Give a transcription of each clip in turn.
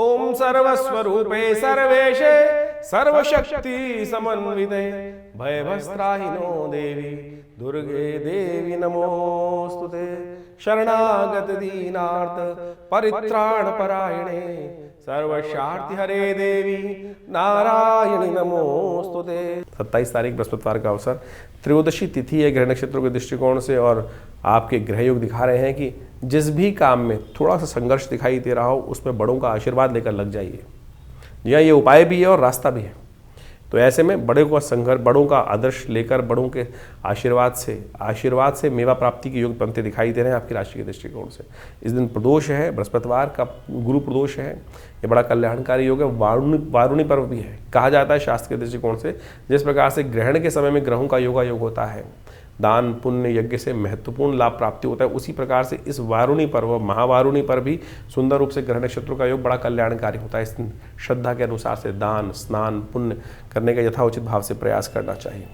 ओम सर्वस्वरूपे सर्वेशे सर्वशक्ति समन्विते भयभस्त्राहिनो देवी दुर्गे देवी नमोस्तुते। शरणागत दीनार्थ परित्राण परायणे सर्वशार्ति हरे देवी नारायणी नमोस्तुते। 27 तारीख बृहस्पतिवार का अवसर, त्रयोदशी तिथि है ग्रह नक्षत्रों के दृष्टिकोण से, और आपके ग्रह योग दिखा रहे हैं कि जिस भी काम में थोड़ा सा संघर्ष दिखाई दे रहा हो उसमें बड़ों का आशीर्वाद लेकर लग जाइए। जी हाँ, ये उपाय भी है और रास्ता भी है। तो ऐसे में बड़ों का संघर्ष, बड़ों का आदर्श लेकर, बड़ों के आशीर्वाद से मेवा प्राप्ति के योग बनते दिखाई दे रहे हैं आपकी राशि के दृष्टिकोण से। इस दिन प्रदोष है, बृहस्पतिवार का गुरु प्रदोष है, ये बड़ा कल्याणकारी योग है। वारुणी पर्व भी है। कहा जाता है शास्त्र के दृष्टिकोण से, जिस प्रकार से ग्रहण के समय में ग्रहों का योग होता है, दान पुण्य यज्ञ से महत्वपूर्ण लाभ प्राप्ति होता है, उसी प्रकार से इस वारुणी पर्व, महावारुणी पर भी सुंदर रूप से ग्रह नक्षत्रों का योग बड़ा कल्याणकारी होता है। इस दिन श्रद्धा के अनुसार से दान स्नान पुण्य करने का यथाउचित भाव से प्रयास करना चाहिए।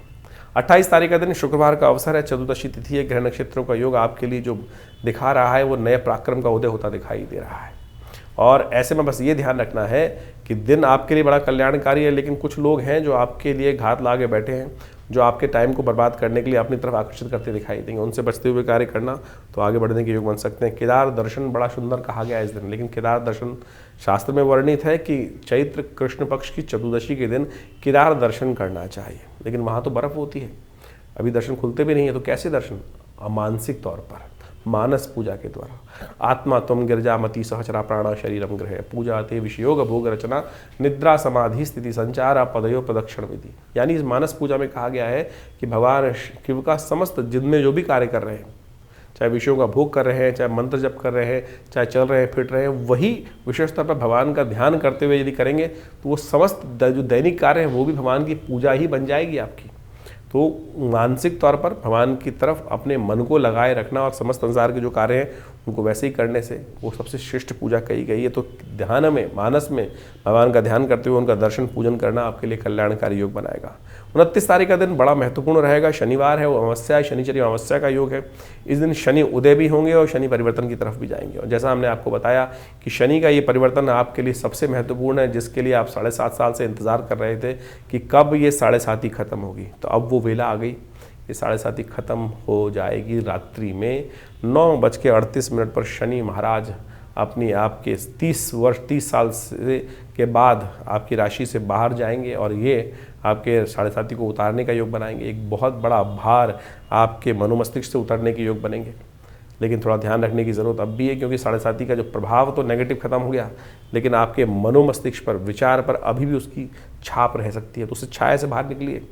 28 तारीख का दिन शुक्रवार का अवसर है, चतुर्दशी तिथि है। ग्रह नक्षत्रों का योग आपके लिए जो दिखा रहा है वो नए पराक्रम का उदय होता दिखाई दे रहा है। और ऐसे में बस ये ध्यान रखना है कि दिन आपके लिए बड़ा कल्याणकारी है, लेकिन कुछ लोग हैं जो आपके लिए घात लागे बैठे हैं, जो आपके टाइम को बर्बाद करने के लिए अपनी तरफ आकर्षित करते दिखाई देंगे। उनसे बचते हुए कार्य करना तो आगे बढ़ने के योग बन सकते हैं। केदार दर्शन बड़ा सुंदर कहा गया है इस दिन, लेकिन केदार दर्शन शास्त्र में वर्णित है कि चैत्र कृष्ण पक्ष की चतुर्दशी के दिन केदार दर्शन करना चाहिए, लेकिन वहाँ तो बर्फ होती है, अभी दर्शन खुलते भी नहीं है। तो कैसे दर्शन? मानसिक तौर पर, मानस पूजा के द्वारा। आत्मा त्वं गिरजामति सहचरा प्राणा शरीरम ग्रह पूजा ते विषयोग भोग रचना निद्रा समाधि स्थिति संचारा पदयो प्रदक्षिण विधि। यानी इस मानस पूजा में कहा गया है कि भगवान शिव का समस्त जिनमें जो भी कार्य कर रहे हैं, चाहे विषयों का भोग कर रहे हैं, चाहे मंत्र जप कर रहे हैं, चाहे चल रहे हैं फिट रहे हैं, वही विशेष तौर पर भगवान का ध्यान करते हुए यदि करेंगे तो वो समस्त जो दैनिक कार्य हैं वो भी भगवान की पूजा ही बन जाएगी आपकी। तो मानसिक तौर पर भगवान की तरफ अपने मन को लगाए रखना और समस्त संसार के जो कार्य हैं उनको वैसे ही करने से वो सबसे श्रेष्ठ पूजा कही गई है। तो ध्यान में, मानस में भगवान का ध्यान करते हुए उनका दर्शन पूजन करना आपके लिए कल्याणकारी योग बनाएगा। 29 तारीख का दिन बड़ा महत्वपूर्ण रहेगा। शनिवार है, वो अमावस्या है, शनिचरी अमावस्या का योग है। इस दिन शनि उदय भी होंगे और शनि परिवर्तन की तरफ भी जाएंगे। और जैसा हमने आपको बताया कि शनि का ये परिवर्तन आपके लिए सबसे महत्वपूर्ण है, जिसके लिए आप 7.5 साल से इंतजार कर रहे थे कि कब ये 7.5 खत्म होगी। तो अब वो वेला आ गई, ये 7.5 खत्म हो जाएगी। रात्रि में 9:38 पर शनि महाराज अपनी आपके 30 साल से के बाद आपकी राशि से बाहर जाएंगे और ये आपके 7.5 को उतारने का योग बनाएंगे। एक बहुत बड़ा भार आपके मनोमस्तिष्क से उतरने के योग बनेंगे। लेकिन थोड़ा ध्यान रखने की ज़रूरत अब भी है, क्योंकि 7.5 का जो प्रभाव तो नेगेटिव खत्म हो गया, लेकिन आपके मनोमस्तिष्क पर, विचार पर अभी भी उसकी छाप रह सकती है। तो उससे छाया से बाहर निकलिए।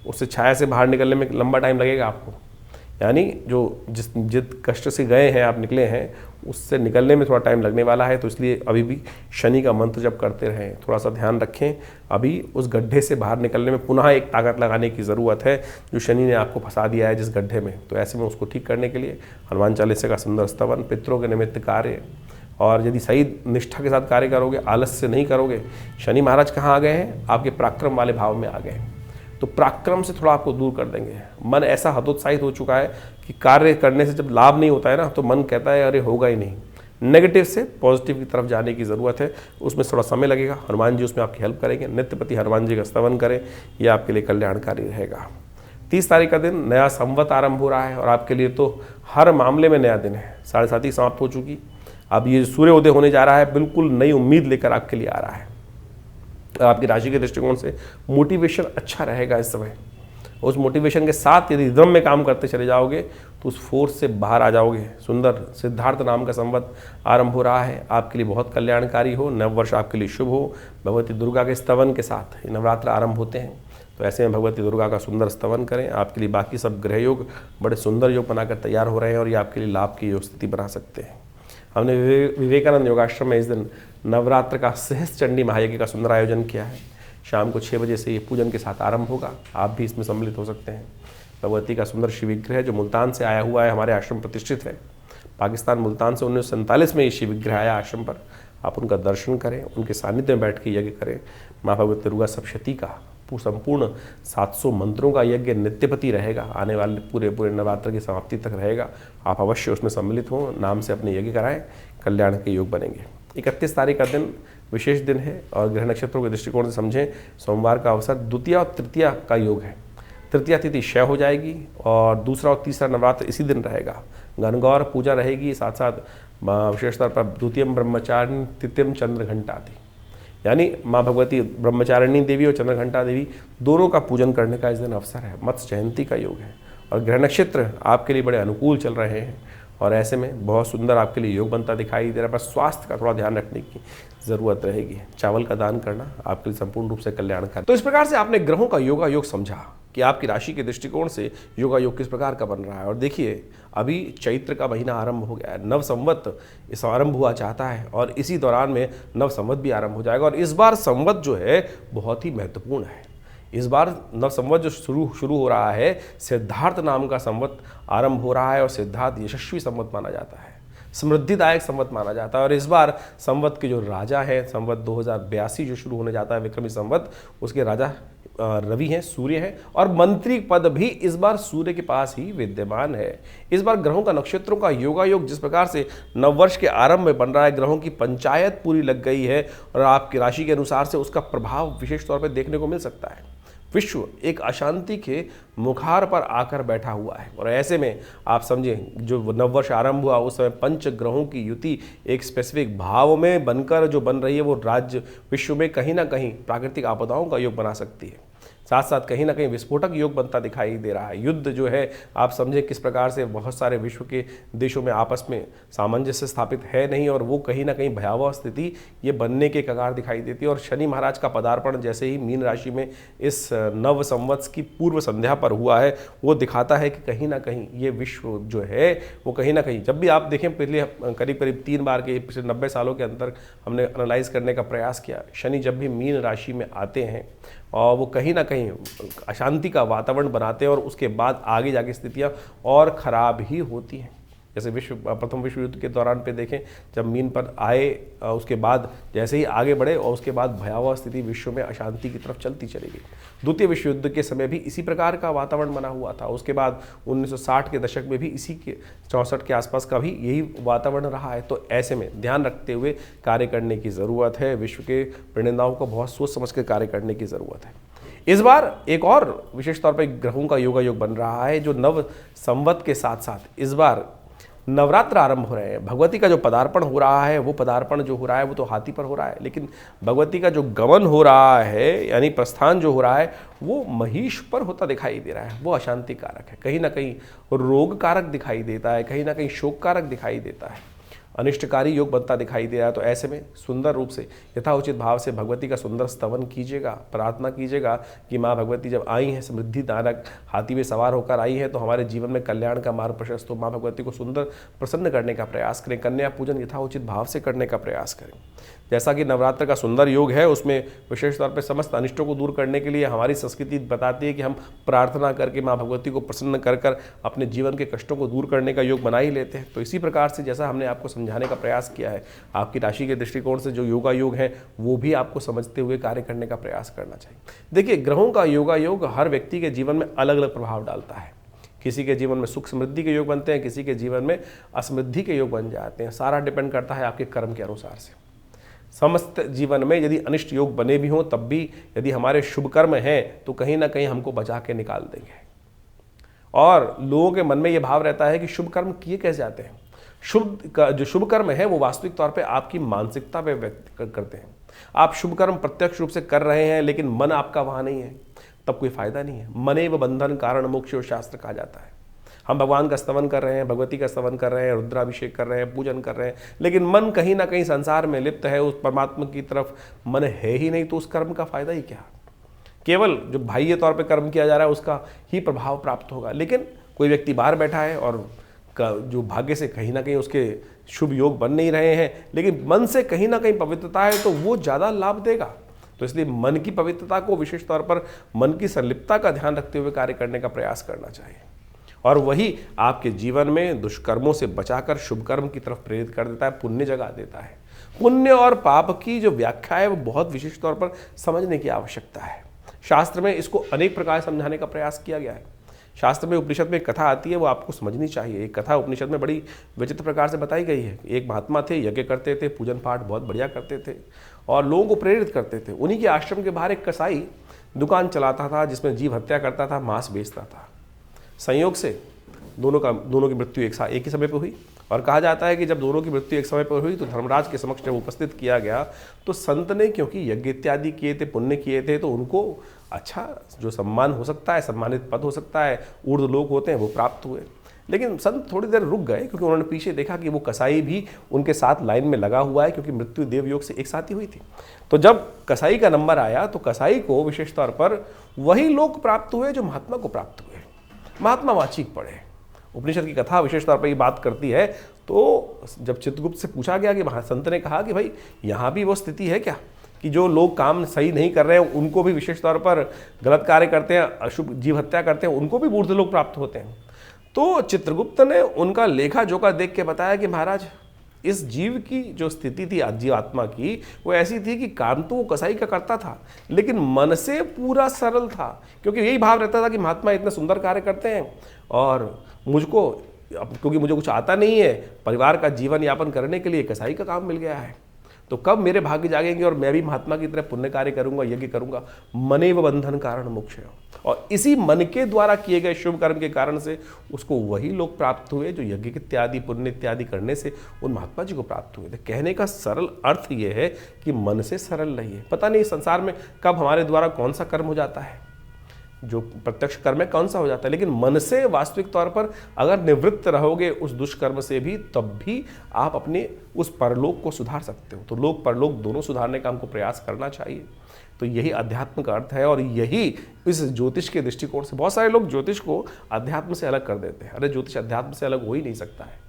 उससे छाया से बाहर निकलने में लंबा टाइम लगेगा आपको, यानी जो जिस कष्ट से गए हैं, आप निकले हैं, उससे निकलने में थोड़ा टाइम लगने वाला है। तो इसलिए अभी भी शनि का मंत्र जप करते रहें, थोड़ा सा ध्यान रखें। अभी उस गड्ढे से बाहर निकलने में पुनः एक ताकत लगाने की ज़रूरत है, जो शनि ने आपको फंसा दिया है जिस गड्ढे में। तो ऐसे में उसको ठीक करने के लिए हनुमान चालीसा का सुंदर स्तवन, पितरों के निमित्त कार्य, और यदि सही निष्ठा के साथ कार्य करोगे, आलस्य नहीं करोगे। शनि महाराज कहाँ आ गए हैं? आपके पराक्रम वाले भाव में आ गए हैं। तो पराक्रम से थोड़ा आपको दूर कर देंगे। मन ऐसा हतोत्साहित हो चुका है कि कार्य करने से जब लाभ नहीं होता है ना, तो मन कहता है अरे होगा ही नहीं। नेगेटिव से पॉजिटिव की तरफ जाने की ज़रूरत है, उसमें थोड़ा समय लगेगा। हनुमान जी उसमें आपकी हेल्प करेंगे। नित्यपति हनुमान जी का स्तवन करें, यह आपके लिए कल्याणकारी रहेगा। 30 तारीख का दिन नया संवत आरंभ हो रहा है और आपके लिए तो हर मामले में नया दिन है। 7.5 समाप्त हो चुकी, अब ये सूर्य उदय होने जा रहा है, बिल्कुल नई उम्मीद लेकर आपके लिए आ रहा है। आपकी राशि के दृष्टिकोण से मोटिवेशन अच्छा रहेगा इस समय। उस मोटिवेशन के साथ यदि रिदम में काम करते चले जाओगे तो उस फोर्स से बाहर आ जाओगे। सुंदर सिद्धार्थ नाम का संवत आरंभ हो रहा है, आपके लिए बहुत कल्याणकारी हो। नव वर्ष आपके लिए शुभ हो। भगवती दुर्गा के स्तवन के साथ नवरात्र आरंभ होते हैं, तो ऐसे में भगवती दुर्गा का सुंदर स्तवन करें। आपके लिए बाकी सब ग्रह योग बड़े सुंदर योग बनाकर तैयार हो रहे हैं और ये आपके लिए लाभ की योग स्थिति बना सकते हैं। हमने विवेकानंद योगाश्रम में इस दिन नवरात्र का सहस्त्र चंडी महायज्ञ का सुंदर आयोजन किया है। शाम को 6 बजे से ये पूजन के साथ आरंभ होगा। आप भी इसमें सम्मिलित हो सकते हैं। भगवती का सुंदर शिव विग्रह जो मुल्तान से आया हुआ है, हमारे आश्रम प्रतिष्ठित है। पाकिस्तान मुल्तान से 1947 में ये शिव विग्रह आया आश्रम पर। आप उनका दर्शन करें, उनके सानिध्य में बैठ के यज्ञ करें। माँ भगवती दुर्गा सप्तशती का संपूर्ण 700 मंत्रों का यज्ञ नित्यपति रहेगा। आने वाले पूरे नवरात्र की समाप्ति तक रहेगा। आप अवश्य उसमें सम्मिलित हों, नाम से अपने यज्ञ कराएं, कल्याण के योग बनेंगे। 31 तारीख का दिन विशेष दिन है और ग्रह नक्षत्रों के दृष्टिकोण से समझें, सोमवार का अवसर द्वितीया और तृतीया का योग है। तृतीया तिथि क्षय हो जाएगी और दूसरा और तीसरा नवरात्र इसी दिन रहेगा। गणगौर पूजा रहेगी, साथ साथ विशेषतौर पर द्वितीयम ब्रह्मचारिणी तृतीयम चंद्रघंटा आदि, यानी माँ भगवती ब्रह्मचारिणी देवी और चंद्रघंटा देवी दोनों का पूजन करने का इस दिन अवसर है। मत्स्य जयंती का योग है और ग्रह नक्षत्र आपके लिए बड़े अनुकूल चल रहे हैं और ऐसे में बहुत सुंदर आपके लिए योग बनता दिखाई दे रहा है। बस स्वास्थ्य का थोड़ा ध्यान रखने की ज़रूरत रहेगी। चावल का दान करना आपके लिए संपूर्ण रूप से कल्याणकारी। तो इस प्रकार से आपने ग्रहों का योगा योग समझा कि आपकी राशि के दृष्टिकोण से योगा योग किस प्रकार का बन रहा है। और देखिए, अभी चैत्र का महीना आरंभ हो गया है, नव संवत इस आरंभ हुआ चाहता है और इसी दौरान में नव संवत भी आरंभ हो जाएगा। और इस बार संवत जो है बहुत ही महत्वपूर्ण है। इस बार नव संवत जो शुरू हो रहा है, सिद्धार्थ नाम का संवत आरंभ हो रहा है और सिद्धार्थ यशस्वी संवत माना जाता है, समृद्धिदायक संवत माना जाता है। और इस बार संवत के जो राजा हैं, संवत 2082 जो शुरू होने जाता है विक्रमी संवत, उसके राजा रवि हैं, सूर्य हैं और मंत्री पद भी इस बार सूर्य के पास ही विद्यमान है। इस बार ग्रहों का नक्षत्रों का योगा योग जिस प्रकार से नववर्ष के आरंभ में बन रहा है, ग्रहों की पंचायत पूरी लग गई है और आपकी राशि के अनुसार से उसका प्रभाव विशेष तौर पर देखने को मिल सकता है। विश्व एक अशांति के मुखार पर आकर बैठा हुआ है और ऐसे में आप समझें, जो नववर्ष आरंभ हुआ उस समय पंच ग्रहों की युति एक स्पेसिफिक भाव में बनकर जो बन रही है, वो राज्य विश्व में कहीं ना कहीं प्राकृतिक आपदाओं का योग बना सकती है। साथ साथ कहीं ना कहीं विस्फोटक योग बनता दिखाई दे रहा है। युद्ध जो है, आप समझें किस प्रकार से बहुत सारे विश्व के देशों में आपस में सामंजस्य स्थापित है नहीं और वो कहीं ना कहीं भयावह स्थिति ये बनने के कगार दिखाई देती है। और शनि महाराज का पदार्पण जैसे ही मीन राशि में इस नव संवत्स की पूर्व संध्या पर हुआ है, वो दिखाता है कि कहीं ना कहीं ये विश्व जो है वो कहीं ना कहीं, जब भी आप देखें पिछले करीब करीब 3 बार के पिछले 90 सालों के अंदर हमने एनालाइज करने का प्रयास किया, शनि जब भी मीन राशि में आते हैं और वो कहीं ना कहीं अशांति का वातावरण बनाते हैं और उसके बाद आगे जाके स्थितियां और ख़राब ही होती हैं। जैसे प्रथम विश्व युद्ध के दौरान पे देखें, जब मीन पर आए उसके बाद जैसे ही आगे बढ़े और उसके बाद भयावह स्थिति विश्व में अशांति की तरफ चलती चली गई। द्वितीय विश्व युद्ध के समय भी इसी प्रकार का वातावरण बना हुआ था। उसके बाद 1960 के दशक में भी इसी के 64 के आसपास का भी यही वातावरण रहा है। तो ऐसे में ध्यान रखते हुए कार्य करने की ज़रूरत है। विश्व के प्रणेताओं को बहुत सोच समझ कर कार्य करने की ज़रूरत है। इस बार एक और विशेष तौर पर ग्रहों का योगा योग बन रहा है, जो नव संवत के साथ साथ इस बार नवरात्र आरंभ हो रहे हैं। भगवती का जो पदार्पण हो रहा है, वो पदार्पण जो हो रहा है वो तो हाथी पर हो रहा है, लेकिन भगवती का जो गमन हो रहा है यानी प्रस्थान जो हो रहा है वो महिष पर होता दिखाई दे रहा है। वो अशांति कारक है, कहीं ना कहीं रोग कारक दिखाई देता है, कहीं ना कहीं शोक कारक दिखाई देता है, अनिष्टकारी योग बनता दिखाई दे रहा है। तो ऐसे में सुंदर रूप से यथाउचित भाव से भगवती का सुंदर स्तवन कीजिएगा, प्रार्थना कीजिएगा कि माँ भगवती जब आई हैं, समृद्धि दानक हाथी में सवार होकर आई हैं, तो हमारे जीवन में कल्याण का मार्ग प्रशस्त हो। माँ भगवती को सुंदर प्रसन्न करने का प्रयास करें, कन्या पूजन यथाउचित भाव से करने का प्रयास करें। जैसा कि नवरात्र का सुंदर योग है, उसमें विशेष तौर पर समस्त अनिष्टों को दूर करने के लिए हमारी संस्कृति बताती है कि हम प्रार्थना करके माँ भगवती को प्रसन्न कर कर अपने जीवन के कष्टों को दूर करने का योग बना ही लेते हैं। तो इसी प्रकार से जैसा हमने आपको समझाने का प्रयास किया है, आपकी राशि के दृष्टिकोण से जो योगा योग है वो भी आपको समझते हुए कार्य करने का प्रयास करना चाहिए। देखिए, ग्रहों का योगा योग हर व्यक्ति के जीवन में अलग अलग प्रभाव डालता है। किसी के जीवन में सुख समृद्धि के योग बनते हैं, किसी के जीवन में असमृद्धि के योग बन जाते हैं। सारा डिपेंड करता है आपके कर्म के अनुसार से। समस्त जीवन में यदि अनिष्ट योग बने भी हों, तब भी यदि हमारे शुभ कर्म हैं तो कहीं ना कहीं हमको बचा के निकाल देंगे। और लोगों के मन में ये भाव रहता है कि शुभ कर्म किए कैसे जाते हैं। जो शुभ कर्म है वो वास्तविक तौर पे आपकी मानसिकता पे व्यक्त करते हैं। आप शुभ कर्म प्रत्यक्ष रूप से कर रहे हैं, लेकिन मन आपका वहाँ नहीं है, तब कोई फायदा नहीं है। मनेव बंधन कारण मोक्ष शास्त्र कहा जाता है। हम भगवान का स्तवन कर रहे हैं, भगवती का स्तवन कर रहे हैं, रुद्राभिषेक कर रहे हैं, पूजन कर रहे हैं, लेकिन मन कहीं ना कहीं संसार में लिप्त है, उस परमात्मा की तरफ मन है ही नहीं, तो उस कर्म का फायदा ही क्या। केवल जो बाह्य तौर पे कर्म किया जा रहा है उसका ही प्रभाव प्राप्त होगा। लेकिन कोई व्यक्ति बाहर बैठा है और जो भाग्य से कहीं ना कहीं उसके शुभ योग बन नहीं रहे हैं, लेकिन मन से कहीं ना कहीं पवित्रता है, तो वो ज़्यादा लाभ देगा। तो इसलिए मन की पवित्रता को विशेष तौर पर मन की संलिप्तता का ध्यान रखते हुए कार्य करने का प्रयास करना चाहिए, और वही आपके जीवन में दुष्कर्मों से बचाकर शुभ कर्म की तरफ प्रेरित कर देता है, पुण्य जगा देता है। पुण्य और पाप की जो व्याख्या है वो बहुत विशेष तौर पर समझने की आवश्यकता है। शास्त्र में इसको अनेक प्रकार समझाने का प्रयास किया गया है। शास्त्र में उपनिषद में एक कथा आती है, वो आपको समझनी चाहिए। एक कथा उपनिषद में बड़ी विचित्र प्रकार से बताई गई है। एक महात्मा थे, यज्ञ करते थे, पूजन पाठ बहुत बढ़िया करते थे और लोगों को प्रेरित करते थे। उन्हीं के आश्रम के बाहर एक कसाई दुकान चलाता था जिसमें जीव हत्या करता था, मांस बेचता था। संयोग से दोनों की मृत्यु एक ही समय पर हुई और कहा जाता है कि जब दोनों की मृत्यु एक समय पर हुई तो धर्मराज के समक्ष जब उपस्थित किया गया तो संत ने, क्योंकि यज्ञ इत्यादि किए थे, पुण्य किए थे, तो उनको अच्छा जो सम्मान हो सकता है, सम्मानित पद हो सकता है, ऊर्ध्व लोक होते हैं, वो प्राप्त हुए। लेकिन संत थोड़ी देर रुक गए क्योंकि उन्होंने पीछे देखा कि वो कसाई भी उनके साथ लाइन में लगा हुआ है, क्योंकि मृत्यु देवयोग से एक साथ ही हुई थी। तो जब कसाई का नंबर आया तो कसाई को विशेष तौर पर वही लोक प्राप्त हुए जो महात्मा को प्राप्त हुए। महात्मा वाचिक पढ़े। उपनिषद की कथा विशेष तौर पर ये बात करती है। तो जब चित्रगुप्त से पूछा गया कि संत ने कहा कि भाई यहाँ भी वो स्थिति है क्या कि जो लोग काम सही नहीं कर रहे हैं उनको भी विशेष तौर पर गलत कार्य करते हैं, अशुभ जीव हत्या करते हैं, उनको भी ऊर्ध्व लोक प्राप्त होते हैं। तो चित्रगुप्त ने उनका लेखा जोखा देख के बताया कि महाराज, इस जीव की जो स्थिति थी, जीव आत्मा की, वो ऐसी थी कि काम तो वो कसाई का करता था लेकिन मन से पूरा सरल था, क्योंकि यही भाव रहता था कि महात्मा इतने सुंदर कार्य करते हैं और मुझको, क्योंकि मुझे कुछ आता नहीं है, परिवार का जीवन यापन करने के लिए कसाई का काम मिल गया है, तो कब मेरे भाग्य जागेंगे और मैं भी महात्मा की तरह पुण्य कार्य करूंगा, यज्ञ करूंगा। मनेव बंधन कारण मोक्ष। और इसी मन के द्वारा किए गए शुभ कर्म के कारण से उसको वही लोग प्राप्त हुए जो यज्ञ इत्यादि पुण्य इत्यादि करने से उन महात्मा जी को प्राप्त हुए थे। कहने का सरल अर्थ यह है कि मन से सरल रहिए। पता नहीं संसार में कब हमारे द्वारा कौन सा कर्म हो जाता है, जो प्रत्यक्ष कर्म है कौन सा हो जाता है, लेकिन मन से वास्तविक तौर पर अगर निवृत्त रहोगे उस दुष्कर्म से भी, तब भी आप अपने उस परलोक को सुधार सकते हो। तो लोक परलोक दोनों सुधारने का हमको प्रयास करना चाहिए। तो यही अध्यात्म का अर्थ है और यही इस ज्योतिष के दृष्टिकोण से, बहुत सारे लोग ज्योतिष को अध्यात्म से अलग कर देते हैं। अरे ज्योतिष अध्यात्म से अलग हो ही नहीं सकता है।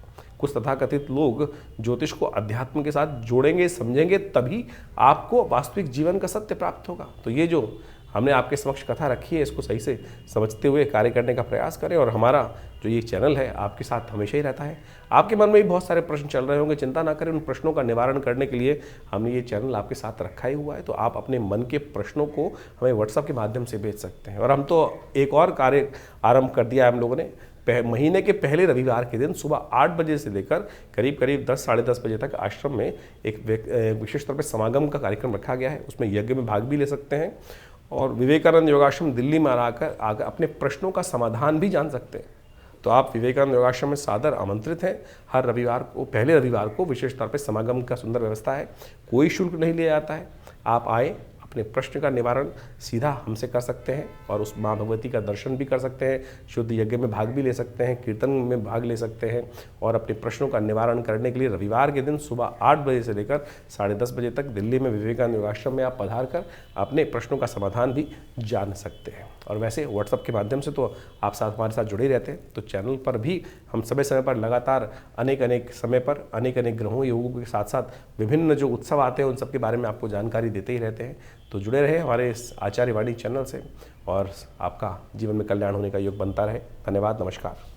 कुछ तथाकथित लोग ज्योतिष को अध्यात्म के साथ जोड़ेंगे, समझेंगे, तभी आपको वास्तविक जीवन का सत्य प्राप्त होगा। तो ये जो हमने आपके समक्ष कथा रखी है, इसको सही से समझते हुए कार्य करने का प्रयास करें। और हमारा जो ये चैनल है आपके साथ हमेशा ही रहता है। आपके मन में भी बहुत सारे प्रश्न चल रहे होंगे, चिंता ना करें, उन प्रश्नों का निवारण करने के लिए हमने ये चैनल आपके साथ रखा ही हुआ है। तो आप अपने मन के प्रश्नों को हमें व्हाट्सएप के माध्यम से भेज सकते हैं। और हम तो एक और कार्य आरंभ कर दिया है हम लोगों ने। महीने के पहले रविवार के दिन सुबह 8 बजे से लेकर करीब करीब 10 साढ़े 10 बजे तक आश्रम में एक विशेष तौर पर समागम का कार्यक्रम रखा गया है। उसमें यज्ञ में भाग भी ले सकते हैं और विवेकानंद योगाश्रम दिल्ली में आकर अपने प्रश्नों का समाधान भी जान सकते हैं। तो आप विवेकानंद योगाश्रम में सादर आमंत्रित हैं। हर रविवार को, पहले रविवार को विशेष तौर पर समागम का सुंदर व्यवस्था है, कोई शुल्क नहीं लिया जाता है। आप आए, अपने प्रश्न का निवारण सीधा हमसे कर सकते हैं और उस माँ भगवती का दर्शन भी कर सकते हैं, शुद्ध यज्ञ में भाग भी ले सकते हैं, कीर्तन में भाग ले सकते हैं और अपने प्रश्नों का निवारण करने के लिए रविवार के दिन सुबह 8 बजे से लेकर साढ़े 10 बजे तक दिल्ली में विवेकानंद योगाश्रम में आप पधार कर अपने प्रश्नों का समाधान भी जान सकते हैं। और वैसे व्हाट्सएप के माध्यम से तो आप हमारे साथ जुड़े रहते हैं। तो चैनल पर भी हम समय समय पर लगातार अनेक समय पर अनेक ग्रहों योगों के साथ साथ विभिन्न जो उत्सव आते हैं उन सब के बारे में आपको जानकारी देते ही रहते हैं। तो जुड़े रहे हमारे इस आचार्य वाणी चैनल से और आपका जीवन में कल्याण होने का योग बनता रहे। धन्यवाद, नमस्कार।